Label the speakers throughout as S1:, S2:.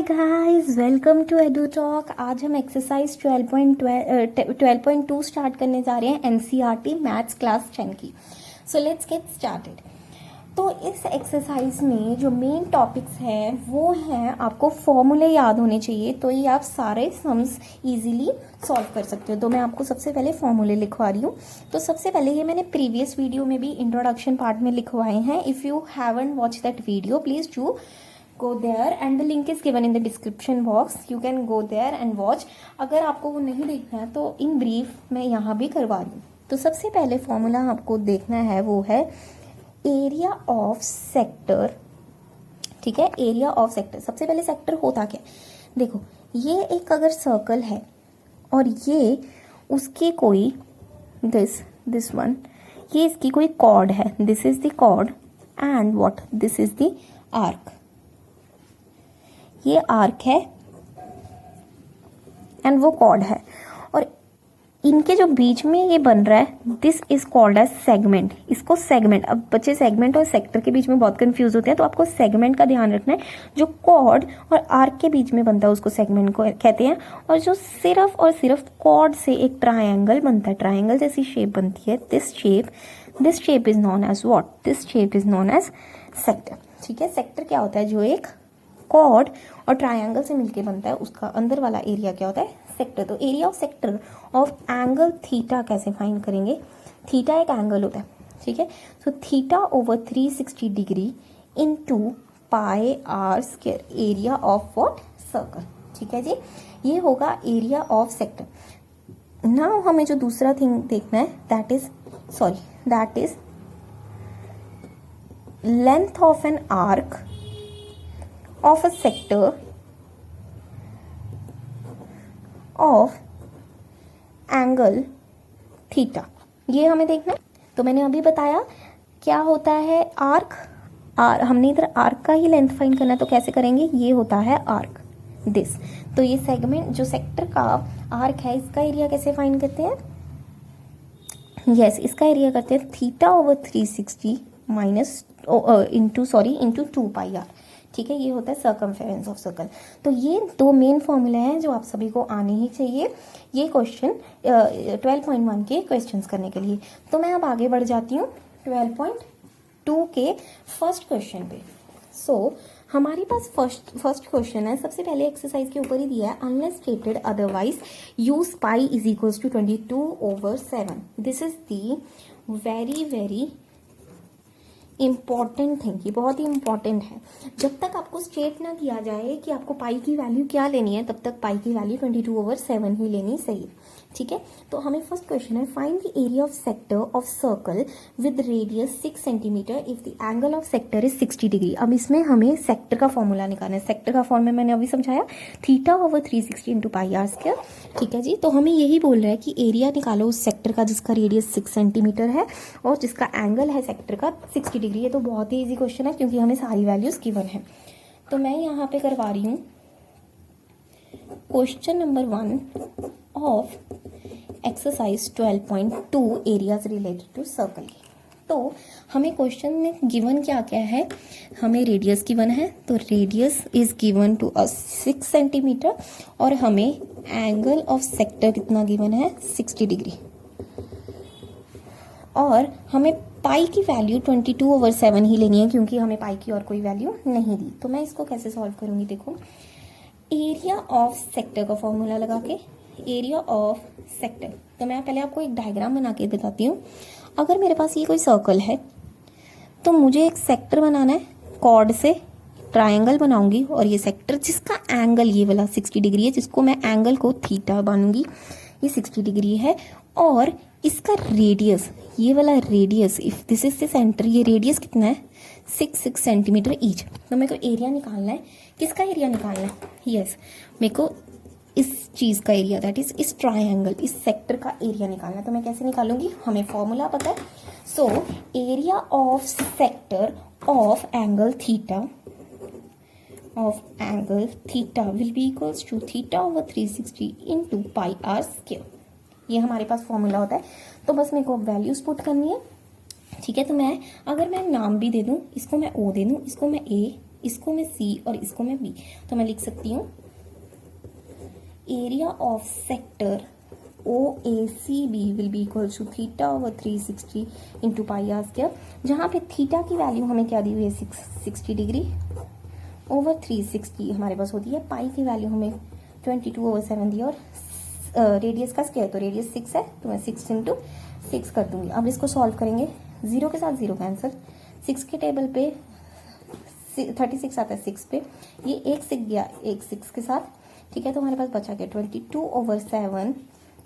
S1: Guys, welcome to Edu Talk. आज हम exercise 12.2 start करने जा रहे हैं एनसीईआरटी मैथ्स क्लास 10 की। So let's get started. तो इस एक्सरसाइज में जो मेन टॉपिक्स हैं वो हैं, आपको फॉर्मूले याद होने चाहिए, तो ये आप सारे सम्स इजीली सॉल्व कर सकते हो। तो मैं आपको सबसे पहले फॉर्मूले लिखवा रही हूँ। तो सबसे पहले ये मैंने प्रीवियस वीडियो में भी इंट्रोडक्शन पार्ट में लिखवाए हैं। If you haven't watch that video, please do go there and the link is given in the description box. You can go there and watch. अगर आपको वो नहीं देखना है तो इन ब्रीफ मैं यहाँ भी करवा रही हूँ। तो सबसे पहले फॉर्मूला आपको देखना है वो है एरिया ऑफ सेक्टर। ठीक है, एरिया ऑफ सेक्टर। सबसे पहले सेक्टर होता क्या है, देखो ये एक अगर सर्कल है और ये उसकी कोई दिस वन, ये इसकी कोई कॉर्ड है, this is the chord and what, this is the arc. ये आर्क है एंड वो कॉर्ड है, और इनके जो बीच में ये बन रहा है, this is called as segment. इसको सेगमेंट, अब बच्चे सेगमेंट और सेक्टर के बीच में बहुत कंफ्यूज होते हैं, तो आपको सेगमेंट का ध्यान रखना है। जो कॉर्ड और आर्क के बीच में बनता है उसको सेगमेंट को कहते हैं, और जो सिर्फ और सिर्फ कॉर्ड से एक ट्रायंगल बनता है, ट्रायंगल जैसी शेप बनती है, this shape is known as what, this shape is known as sector. ठीक है, सेक्टर क्या होता है, जो एक कॉर्ड और ट्रायंगल से मिलके बनता है, उसका अंदर वाला एरिया क्या होता है, सेक्टर। तो area of sector of angle theta कैसे फाइंड करेंगे, थीटा एक एंगल होता है। ठीक है, तो theta over 360 degree into pi r square, area of what, circle. ठीक है जी, ये होगा एरिया ऑफ सेक्टर। नाउ हमें जो दूसरा थिंग देखना है, that is length of an arc of a sector of angle theta, ये हमें देखना है। तो मैंने अभी बताया क्या होता है आर्क, हमने इधर आर्क का ही लेंथ फाइंड करना है, तो कैसे करेंगे, ये होता है आर्क दिस। तो ये सेगमेंट जो सेक्टर का आर्क है, इसका एरिया कैसे फाइंड करते हैं, यस इसका एरिया करते हैं theta over 360 minus into 2 pi r. ठीक है, ये होता है सर्कमफेरेंस ऑफ सर्कल। तो ये दो मेन फॉर्मूला हैं जो आप सभी को आने ही चाहिए ये क्वेश्चन 12.1 के क्वेश्चंस करने के लिए। तो मैं अब आगे बढ़ जाती हूँ 12.2 के फर्स्ट क्वेश्चन पे। सो हमारे पास फर्स्ट क्वेश्चन है, सबसे पहले एक्सरसाइज के ऊपर ही दिया है, unless stated otherwise use pi is equals to 22/7। This is the very important thing, ये बहुत ही इंपॉर्टेंट है। जब तक आपको स्टेट ना किया जाए कि आपको पाई की वैल्यू क्या लेनी है, तब तक पाई की वैल्यू 22/7 ही लेनी सही। ठीक है, तो हमें फर्स्ट क्वेश्चन है, find the area of sector of circle with radius 6 centimetre if the angle of sector is 60 degree. अब इसमें हमें सेक्टर का फॉर्मूला निकालना है। सेक्टर का फॉर्मूला मैंने अभी समझाया, theta over 360 into pi r square. ठीक है जी, तो हमें यही बोल रहा है कि एरिया निकालो उस सेक्टर का जिसका रेडियस 6 सेंटीमीटर है और जिसका एंगल है सेक्टर का 60 डिग्री। ये तो बहुत ही ईजी क्वेश्चन है क्योंकि हमें सारी वैल्यूज गिवन है। तो मैं यहाँ पे करवा रही हूँ question number 1 of exercise 12.2 areas related to circle. तो हमें क्वेश्चन में गिवन क्या क्या है, हमें रेडियस गिवन है, तो radius is given to us 6 centimetre, और हमें एंगल ऑफ सेक्टर कितना गिवन है, 60 डिग्री, और हमें पाई की वैल्यू 22/7 ही लेनी है क्योंकि हमें पाई की और कोई वैल्यू नहीं दी। तो मैं इसको कैसे सॉल्व करूंगी, देखो एरिया ऑफ सेक्टर का फॉर्मूला लगा के, एरिया ऑफ सेक्टर। तो मैं पहले आपको एक डायग्राम बना के दिखाती हूँ। अगर मेरे पास ये कोई सर्कल है तो मुझे एक सेक्टर बनाना है, कॉर्ड से ट्रायंगल बनाऊंगी, और ये सेक्टर जिसका एंगल ये वाला 60 डिग्री है, जिसको मैं एंगल को थीटा बनूंगी, ये 60 डिग्री है, और इसका रेडियस, ये वाला radius, if this is the centre, ये रेडियस कितना है, 6 सेंटीमीटर ईच। तो मेरे को एरिया निकालना है, किसका एरिया निकालना है, यस मेरे को इस चीज़ का एरिया, दैट इज इस ट्रायंगल, इस सेक्टर का एरिया निकालना है। तो मैं कैसे निकालूंगी, हमें फॉर्मूला पता है। So area of sector of angle theta will be equals to theta over 360 into pi r square. ये हमारे पास फॉर्मूला होता है। तो बस मेरे को वैल्यूज पुट करनी है। ठीक है, तो अगर मैं नाम भी दे दूं, इसको मैं ओ दे दूं, इसको मैं ए इसको मैं C और इसको मैं B, तो मैं लिख सकती हूँ area of sector OACB will be equal to theta over 360 into pi r square, जहाँ पे थीटा की वैल्यू हमें क्या दी हुई है 60 डिग्री ओवर 360 हमारे पास होती है, पाई की वैल्यू हमें 22/7 दी और रेडियस का स्क्वायर, तो रेडियस 6 है तो मैं 6 इंटू 6 कर दूंगी। अब इसको सॉल्व करेंगे, 0 के साथ 0 कैंसिल, 6 के टेबल पे 36 आता है 6 पे, ये एक 6 गया एक 6 के साथ, ठीक है, तो हमारे पास बचा गया 22/7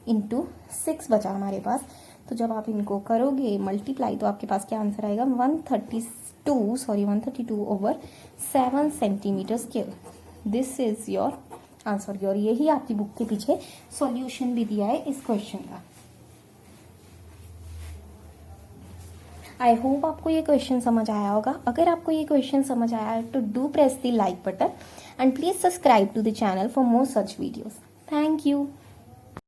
S1: इंटू 6 बचा हमारे पास। तो जब आप इनको करोगे मल्टीप्लाई तो आपके पास क्या आंसर आएगा 132/7 centimetre square. This is your answer, और यही आपकी बुक के पीछे सॉल्यूशन भी दिया है इस क्वेश्चन का। आई होप आपको ये क्वेश्चन समझ आया होगा। अगर आपको ये क्वेश्चन समझ आया है तो do press the like button and please subscribe to the channel for more such videos. Thank you.